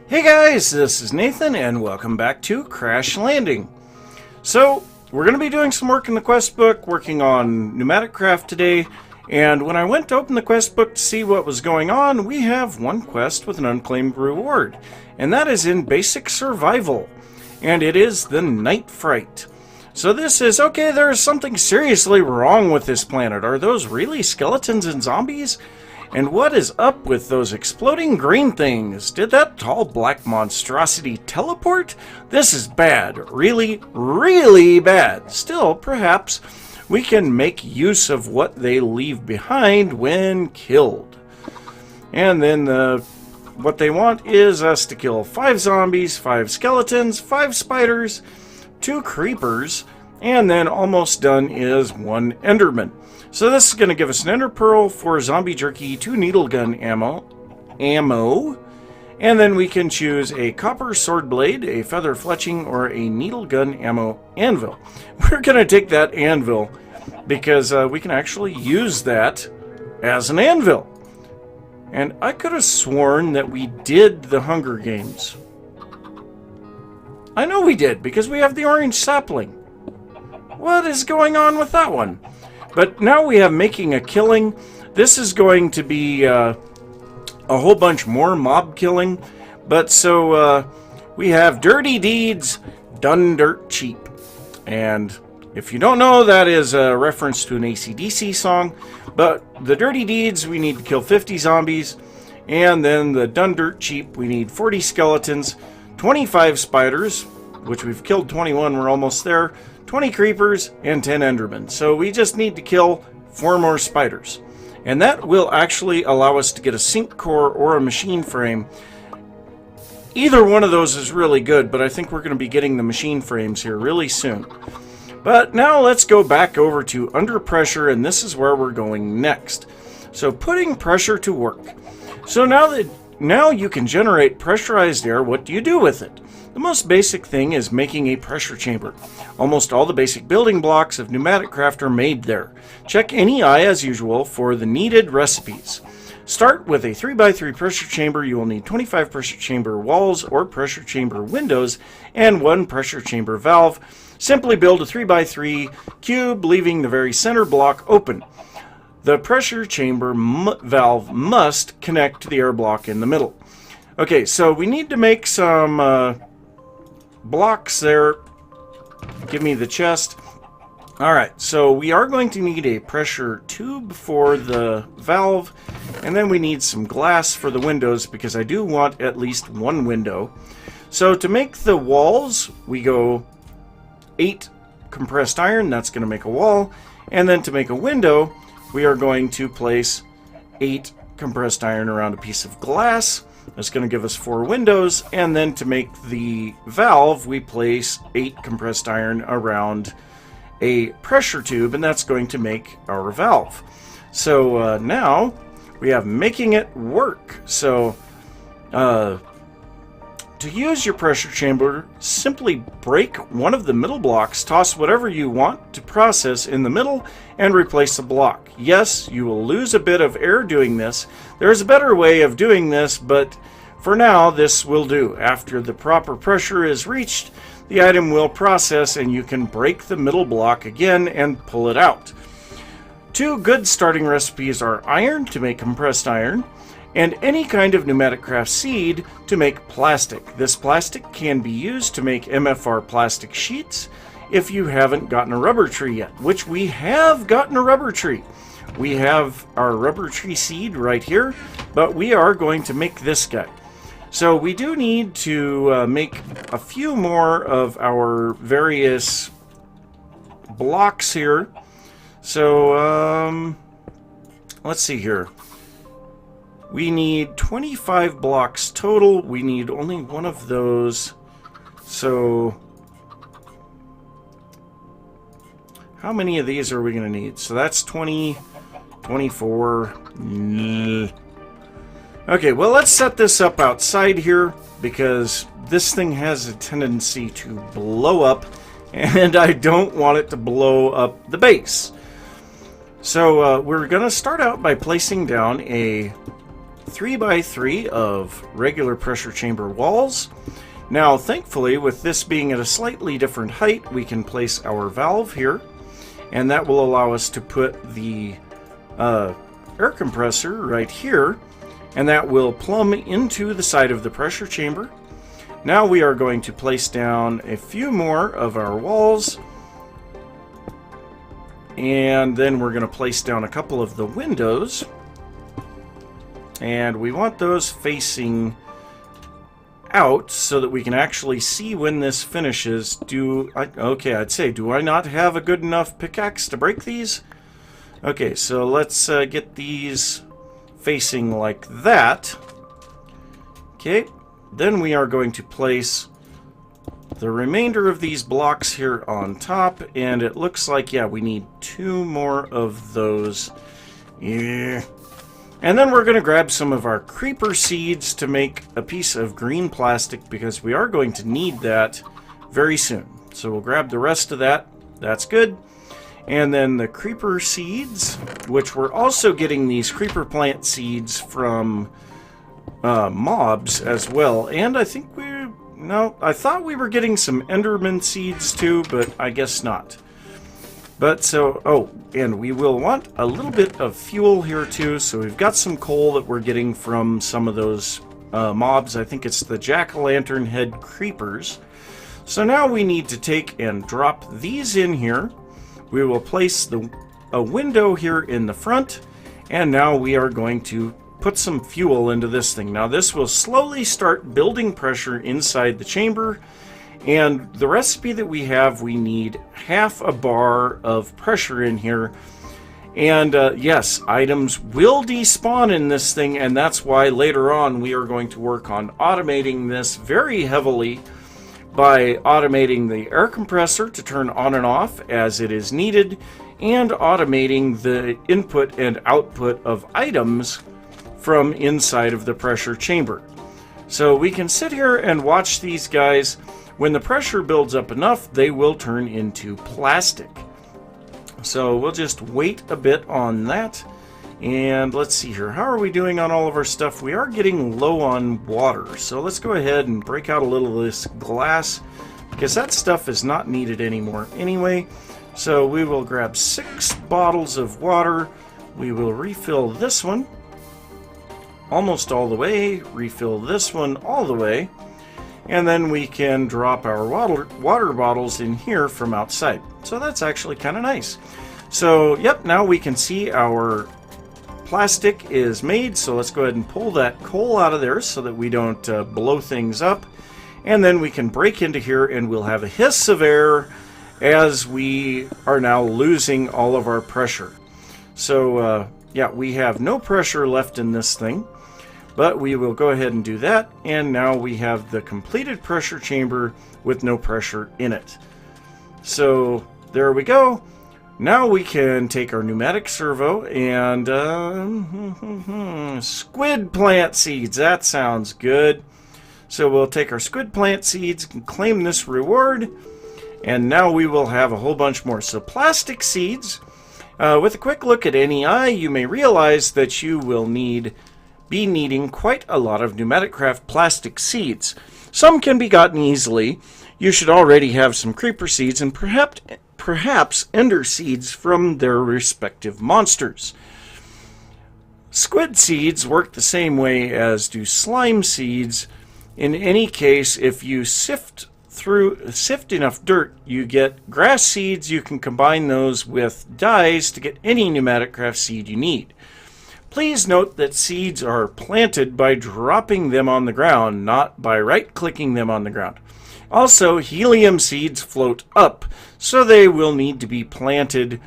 Hey guys, this is Nathan and welcome back to Crash Landing. So, we're going to be doing some work in the quest book, working on pneumatic craft today, and when I went to open the quest book to see what was going on, we have one quest with an unclaimed reward, and that is in basic survival, and it is the Night Fright. So this is, okay, there's something seriously wrong with this planet. Are those really skeletons and zombies? And what is up with those exploding green things? Did that tall black monstrosity teleport? This is bad. Really, really bad. Still, perhaps we can make use of what they leave behind when killed. And then what they want is us to kill 5 zombies, 5 skeletons, 5 spiders, 2 creepers, and then almost done is 1 enderman. So this is going to give us an ender pearl, 4 zombie jerky, 2 needle gun ammo, and then we can choose a copper sword blade, a feather fletching, or a needle gun ammo anvil. We're going to take that anvil because we can actually use that as an anvil. And I could have sworn that we did the Hunger Games. I know we did because we have the orange sapling. What is going on with that one? But now we have making a killing. This is going to be a whole bunch more mob killing. But so we have dirty deeds done dirt cheap. And if you don't know, that is a reference to an AC/DC song. But the dirty deeds, we need to kill 50 zombies. And then the done dirt cheap, we need 40 skeletons, 25 spiders, which we've killed 21, we're almost there. 20 creepers, and 10 endermen. So we just need to kill 4 more spiders. And that will actually allow us to get a sync core or a machine frame. Either one of those is really good, but I think we're going to be getting the machine frames here really soon. But now let's go back over to under pressure, and this is where we're going next. So putting pressure to work. So now you can generate pressurized air. What do you do with it? The most basic thing is making a pressure chamber. Almost all the basic building blocks of pneumatic craft are made there. Check any eye as usual for the needed recipes. Start with a 3x3 pressure chamber. You will need 25 pressure chamber walls or pressure chamber windows and 1 pressure chamber valve. Simply build a 3x3 cube, leaving the very center block open. The pressure chamber valve must connect to the air block in the middle. Okay, so we need to make some blocks there. Give me the chest. Alright, so we are going to need a pressure tube for the valve, and then we need some glass for the windows because I do want at least 1 window. So to make the walls, we go 8 compressed iron, that's going to make a wall, and then to make a window, we are going to place 8 compressed iron around a piece of glass. That's going to give us 4 windows, and then to make the valve, we place 8 compressed iron around a pressure tube, and that's going to make our valve. So now we have making it work. So to use your pressure chamber, simply break one of the middle blocks, toss whatever you want to process in the middle, and replace the block. Yes, you will lose a bit of air doing this. There's a better way of doing this, but for now, this will do. After the proper pressure is reached, the item will process, and you can break the middle block again and pull it out. 2 good starting recipes are iron to make compressed iron, and any kind of pneumatic craft seed to make plastic. This plastic can be used to make MFR plastic sheets if you haven't gotten a rubber tree yet, which we have gotten a rubber tree. We have our rubber tree seed right here, but we are going to make this guy. So we do need to make a few more of our various blocks here. So let's see here. We need 25 blocks total. We need only 1 of those. So how many of these are we going to need? So that's 20, 24. Okay, well, let's set this up outside here because this thing has a tendency to blow up, and I don't want it to blow up the base. So we're going to start out by placing down a 3x3 of regular pressure chamber walls. Now, thankfully, with this being at a slightly different height, we can place our valve here, and that will allow us to put the air compressor right here, and that will plumb into the side of the pressure chamber. Now we are going to place down a few more of our walls, and then we're going to place down a couple of the windows, and we want those facing out so that we can actually see when this finishes. Okay, I'd say, do I not have a good enough pickaxe to break these? Okay, so let's get these facing like that. Okay, then we are going to place the remainder of these blocks here on top, and it looks like, yeah, we need 2 more of those. Yeah. And then we're going to grab some of our creeper seeds to make a piece of green plastic, because we are going to need that very soon. So we'll grab the rest of that. That's good. And then the creeper seeds, which we're also getting these creeper plant seeds from mobs as well. And I think I thought we were getting some Enderman seeds too, but I guess not. But so, oh, and we will want a little bit of fuel here too. So we've got some coal that we're getting from some of those mobs. I think it's the jack-o'-lantern head creepers. So now we need to take and drop these in here. We will place a window here in the front, and now we are going to put some fuel into this thing. Now this will slowly start building pressure inside the chamber. And the recipe that we have, we need half a bar of pressure in here. And yes, items will despawn in this thing, and that's why later on we are going to work on automating this very heavily by automating the air compressor to turn on and off as it is needed, and automating the input and output of items from inside of the pressure chamber. So we can sit here and watch these guys. When the pressure builds up enough, they will turn into plastic. So we'll just wait a bit on that. And let's see here. How are we doing on all of our stuff? We are getting low on water. So let's go ahead and break out a little of this glass, because that stuff is not needed anymore anyway. So we will grab 6 bottles of water. We will refill this one almost all the way. Refill this one all the way. And then we can drop our water bottles in here from outside. So that's actually kind of nice. So, yep, now we can see our plastic is made. So let's go ahead and pull that coal out of there so that we don't blow things up. And then we can break into here and we'll have a hiss of air as we are now losing all of our pressure. So, yeah, we have no pressure left in this thing. But we will go ahead and do that, and now we have the completed pressure chamber with no pressure in it. So there we go. Now we can take our pneumatic servo and squid plant seeds. That sounds good. So we'll take our squid plant seeds and claim this reward, and now we will have a whole bunch more. So plastic seeds. With a quick look at NEI, you may realize that you will be needing quite a lot of pneumatic craft plastic seeds. Some can be gotten easily. You should already have some creeper seeds and perhaps ender seeds from their respective monsters. Squid seeds work the same way as do slime seeds. In any case, if you sift enough dirt, you get grass seeds. You can combine those with dyes to get any pneumatic craft seed you need. Please note that seeds are planted by dropping them on the ground, not by right-clicking them on the ground. Also, helium seeds float up, so they will need to be planted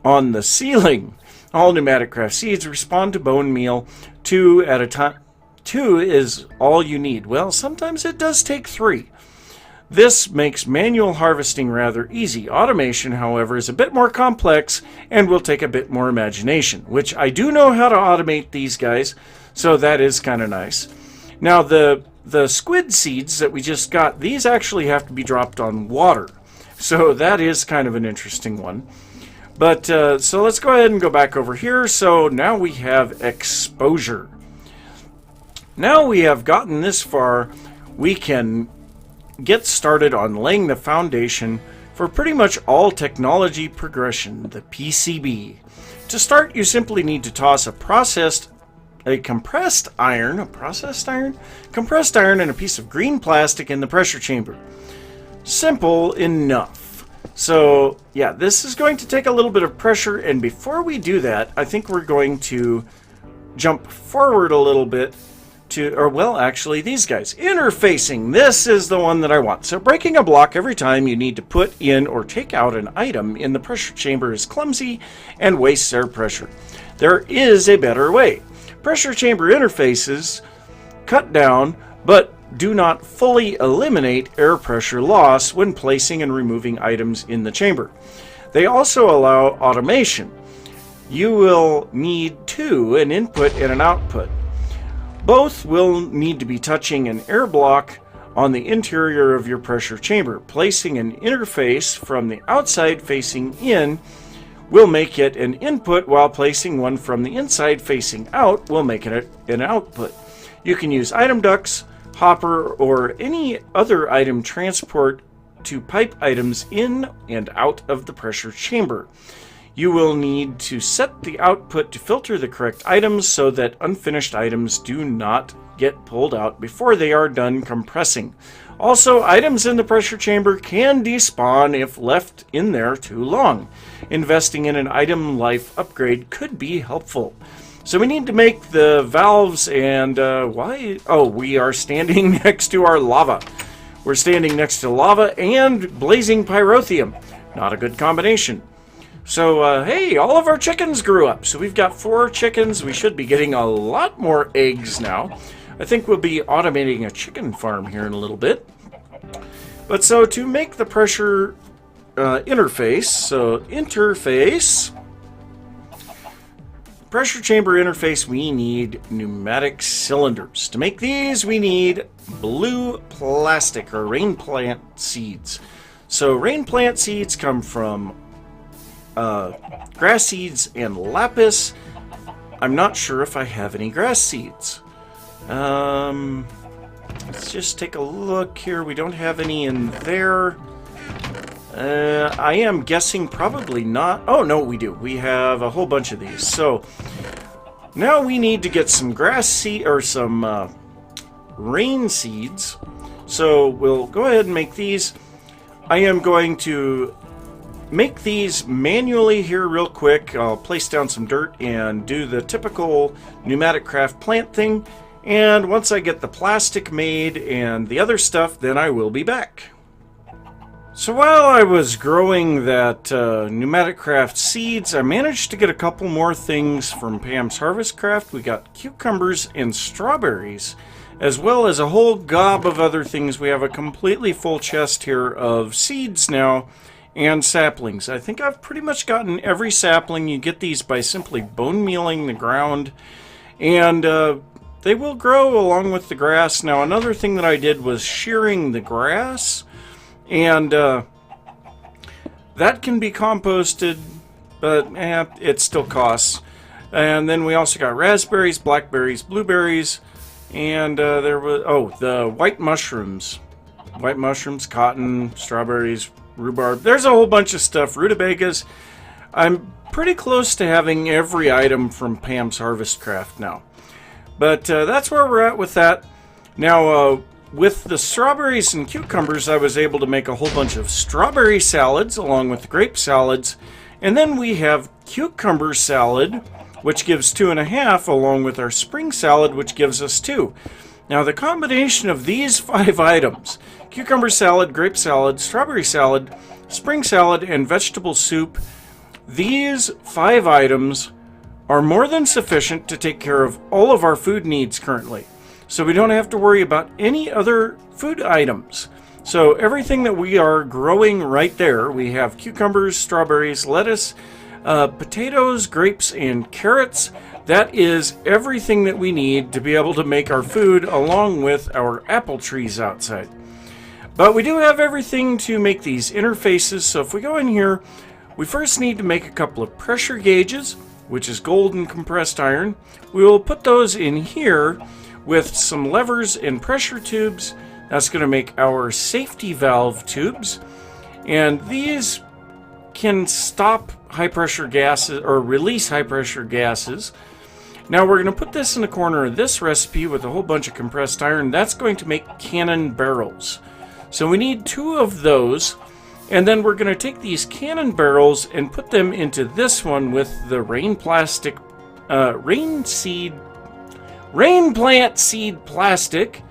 on the ceiling. All pneumatic craft seeds respond to bone meal 2 at a time. 2 is all you need. Well, sometimes it does take 3. This makes manual harvesting rather easy. Automation, however, is a bit more complex and will take a bit more imagination, which I do know how to automate these guys, so that is kind of nice. Now, the squid seeds that we just got, these actually have to be dropped on water, so that is kind of an interesting one. But, so let's go ahead and go back over here. So now we have exposure. Now we have gotten this far, we can get started on laying the foundation for pretty much all technology progression, the PCB. To start, you simply need to toss a compressed iron and a piece of green plastic in the pressure chamber. Simple enough. So yeah, this is going to take a little bit of pressure, and before we do that, I think we're going to jump forward a little bit actually these guys. Interfacing, this is the one that I want. So breaking a block every time you need to put in or take out an item in the pressure chamber is clumsy and wastes air pressure. There is a better way. Pressure chamber interfaces cut down but do not fully eliminate air pressure loss when placing and removing items in the chamber. They also allow automation. You will need an input and an output. Both will need to be touching an air block on the interior of your pressure chamber. Placing an interface from the outside facing in will make it an input, while placing one from the inside facing out will make it an output. You can use item ducts, hopper, or any other item transport to pipe items in and out of the pressure chamber. You will need to set the output to filter the correct items so that unfinished items do not get pulled out before they are done compressing. Also, items in the pressure chamber can despawn if left in there too long. Investing in an item life upgrade could be helpful. So we need to make the valves, and why? Oh, we are standing next to our lava. We're standing next to lava and blazing pyrotheum. Not a good combination. So, hey, all of our chickens grew up. So we've got 4 chickens. We should be getting a lot more eggs now. I think we'll be automating a chicken farm here in a little bit. But so to make the pressure interface, pressure chamber interface, we need pneumatic cylinders. To make these, we need blue plastic or rain plant seeds. So rain plant seeds come from grass seeds and lapis. I'm not sure if I have any grass seeds. Let's just take a look here. We don't have any in there. I am guessing probably not. Oh, no, we do. We have a whole bunch of these. So now we need to get some grass seed or some rain seeds. So we'll go ahead and make these. I am going to make these manually here real quick. I'll place down some dirt and do the typical pneumatic craft plant thing. And once I get the plastic made and the other stuff, then I will be back. So while I was growing that pneumatic craft seeds, I managed to get a couple more things from Pam's Harvest Craft. We got cucumbers and strawberries, as well as a whole gob of other things. We have a completely full chest here of seeds now. And saplings. I think I've pretty much gotten every sapling. You get these by simply bone mealing the ground, and they will grow along with the grass. Now, another thing that I did was shearing the grass, and that can be composted, but it still costs. And then we also got raspberries, blackberries, blueberries, and there was the white mushrooms, cotton, strawberries, rhubarb. There's a whole bunch of stuff. Rutabagas. I'm pretty close to having every item from Pam's Harvest Craft now. But that's where we're at with that. Now, with the strawberries and cucumbers, I was able to make a whole bunch of strawberry salads along with grape salads. And then we have cucumber salad, which gives 2.5, along with our spring salad, which gives us 2. Now, the combination of these 5 items, cucumber salad, grape salad, strawberry salad, spring salad, and vegetable soup, these 5 items are more than sufficient to take care of all of our food needs currently. So we don't have to worry about any other food items. So everything that we are growing right there, we have cucumbers, strawberries, lettuce, potatoes, grapes, and carrots. That is everything that we need to be able to make our food, along with our apple trees outside. But we do have everything to make these interfaces. So if we go in here, we first need to make a couple of pressure gauges, which is gold and compressed iron. We will put those in here. with some levers and pressure tubes. That's going to make our safety valve tubes. And these can stop high pressure gases or release high pressure gases. Now we're going to put this in the corner of this recipe with a whole bunch of compressed iron. That's going to make cannon barrels. So we need 2 of those. And then we're going to take these cannon barrels and put them into this one with the rain plant seed plastic.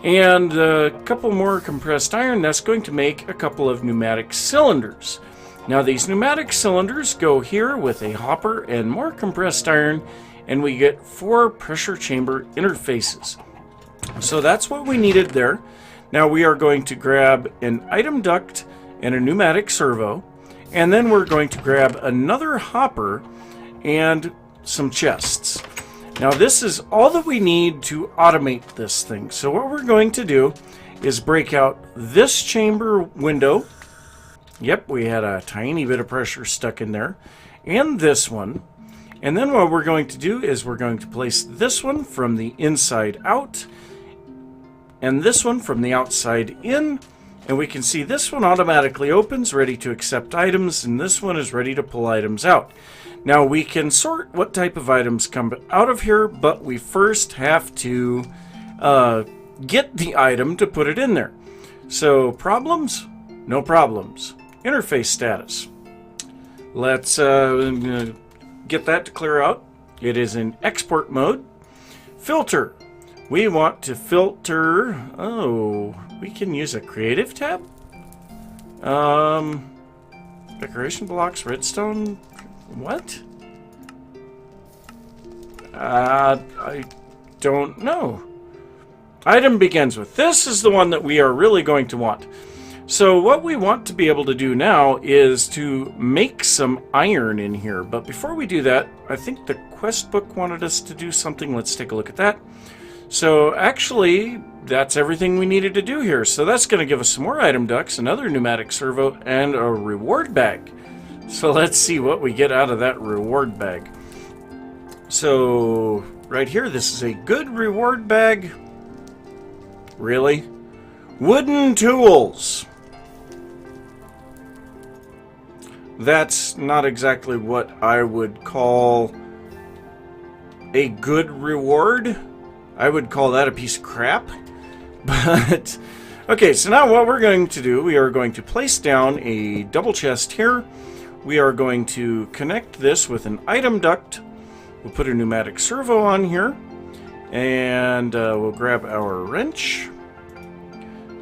And a couple more compressed iron. That's going to make a couple of pneumatic cylinders. Now these pneumatic cylinders go here with a hopper and more compressed iron, and we get 4 pressure chamber interfaces. So that's what we needed there. Now we are going to grab an item duct and a pneumatic servo, and then we're going to grab another hopper and some chests. Now this is all that we need to automate this thing. So what we're going to do is break out this chamber window. Yep, we had a tiny bit of pressure stuck in there. And this one. And then what we're going to do is we're going to place this one from the inside out. And this one from the outside in. And we can see this one automatically opens, ready to accept items. And this one is ready to pull items out. Now we can sort what type of items come out of here, but we first have to get the item to put it in there. So problems? No problems. Interface status. Let's get that to clear out. It is in export mode. Filter. We want to filter. Oh, we can use a creative tab. Decoration blocks, redstone. What? I don't know. Item begins with. This is the one that we are really going to want. So what we want to be able to do now is to make some iron in here. But before we do that, I think the quest book wanted us to do something. Let's take a look at that. So actually, that's everything we needed to do here. So that's going to give us some more item ducts, another pneumatic servo, and a reward bag. So let's see what we get out of that reward bag. So right here, this is a good reward bag. Really? Wooden tools. That's not exactly what I would call a good reward. I would call that a piece of crap. But okay, so now what we're going to do, we are going to place down a double chest here. We are going to connect this with an item duct. We'll put a pneumatic servo on here. And we'll grab our wrench.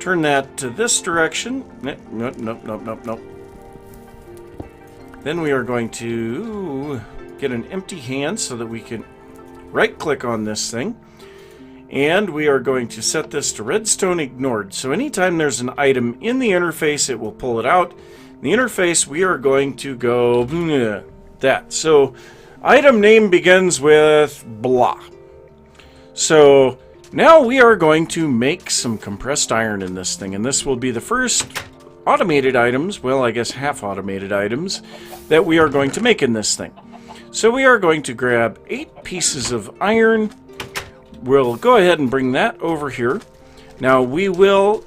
Turn that to this direction. Nope. Then we are going to get an empty hand so that we can right-click on this thing. And we are going to set this to redstone ignored. So anytime there's an item in the interface, it will pull it out. In the interface, we are going to go that. So item name begins with blah. So now we are going to make some compressed iron in this thing. And this will be the first automated items, well, I guess half automated items, that we are going to make in this thing. So we are going to grab 8 pieces of iron. We'll go ahead and bring that over here. Now we will,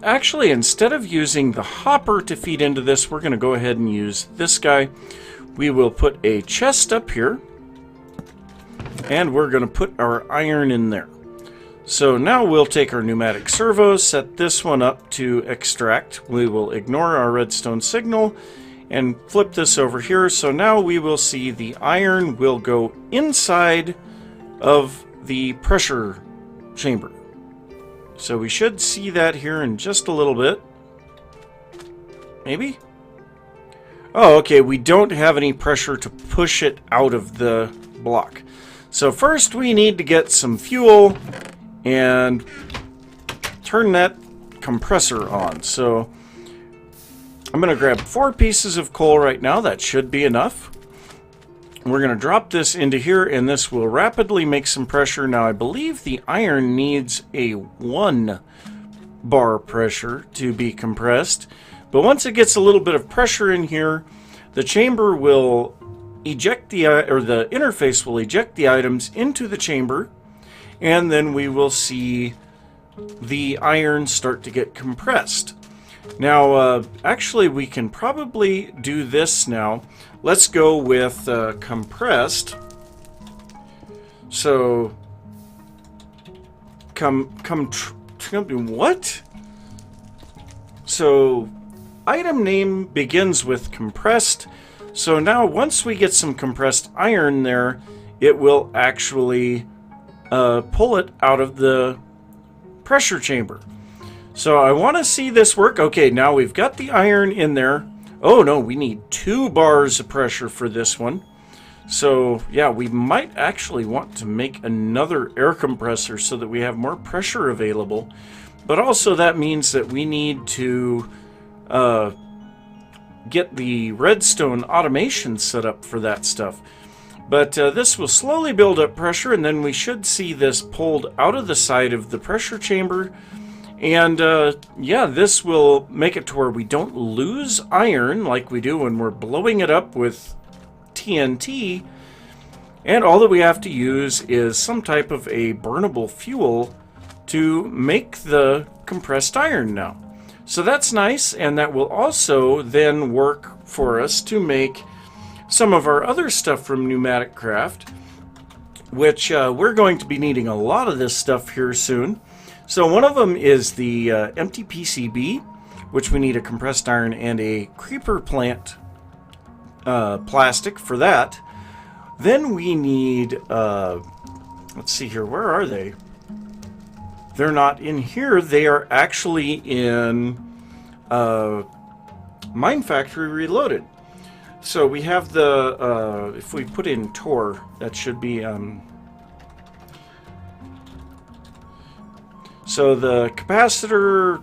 actually instead of using the hopper to feed into this, we're going to go ahead and use this guy. We will put a chest up here, and we're going to put our iron in there. So now we'll take our pneumatic servo, set this one up to extract. We will ignore our redstone signal and flip this over here. So now we will see the iron will go inside of the pressure chamber. So we should see that here in just a little bit. Maybe? Oh, okay, we don't have any pressure to push it out of the block. So first we need to get some fuel and turn that compressor on. So I'm going to grab 4 pieces of coal right now. That should be enough. We're going to drop this into here, and this will rapidly make some pressure. Now, I believe the iron needs a 1 bar pressure to be compressed. But once it gets a little bit of pressure in here, the chamber will eject the interface will eject the items into the chamber, and then we will see the iron start to get compressed. Now, actually, we can probably do this now. Let's go with compressed. So, what? So, item name begins with compressed. So now, once we get some compressed iron there, it will actually pull it out of the pressure chamber. So I want to see this work. Okay, now we've got the iron in there. Oh no, we need 2 bars of pressure for this one. So yeah, we might actually want to make another air compressor so that we have more pressure available. But also that means that we need to get the redstone automation set up for that stuff. But this will slowly build up pressure, and then we should see this pulled out of the side of the pressure chamber. And yeah, this will make it to where we don't lose iron like we do when we're blowing it up with TNT. And all that we have to use is some type of a burnable fuel to make the compressed iron now. So that's nice, and that will also then work for us to make some of our other stuff from Pneumatic Craft, which we're going to be needing a lot of this stuff here soon. So one of them is the empty PCB, which we need a compressed iron and a creeper plant plastic for that. Then we need, let's see here, where are they? They're not in here. They are actually in Mine Factory Reloaded. So we have the, if we put in Tor, that should be, so the capacitor,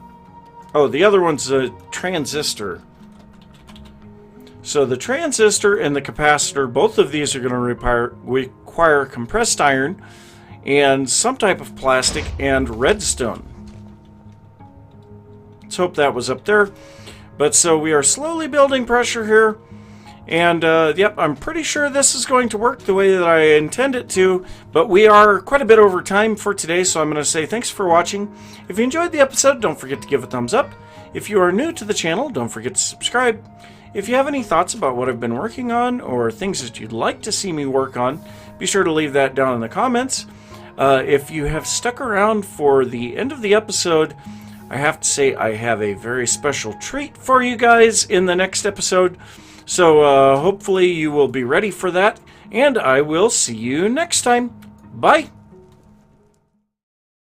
oh, the other one's a transistor. So the transistor and the capacitor, both of these are going to require compressed iron and some type of plastic and redstone. Let's hope that was up there. But so we are slowly building pressure here. And, yep, I'm pretty sure this is going to work the way that I intend it to, but we are quite a bit over time for today, so I'm going to say thanks for watching. If you enjoyed the episode, don't forget to give a thumbs up. If you are new to the channel, don't forget to subscribe. If you have any thoughts about what I've been working on, or things that you'd like to see me work on, be sure to leave that down in the comments. If you have stuck around for the end of the episode, I have to say I have a very special treat for you guys in the next episode. So hopefully you will be ready for that, and I will see you next time. Bye!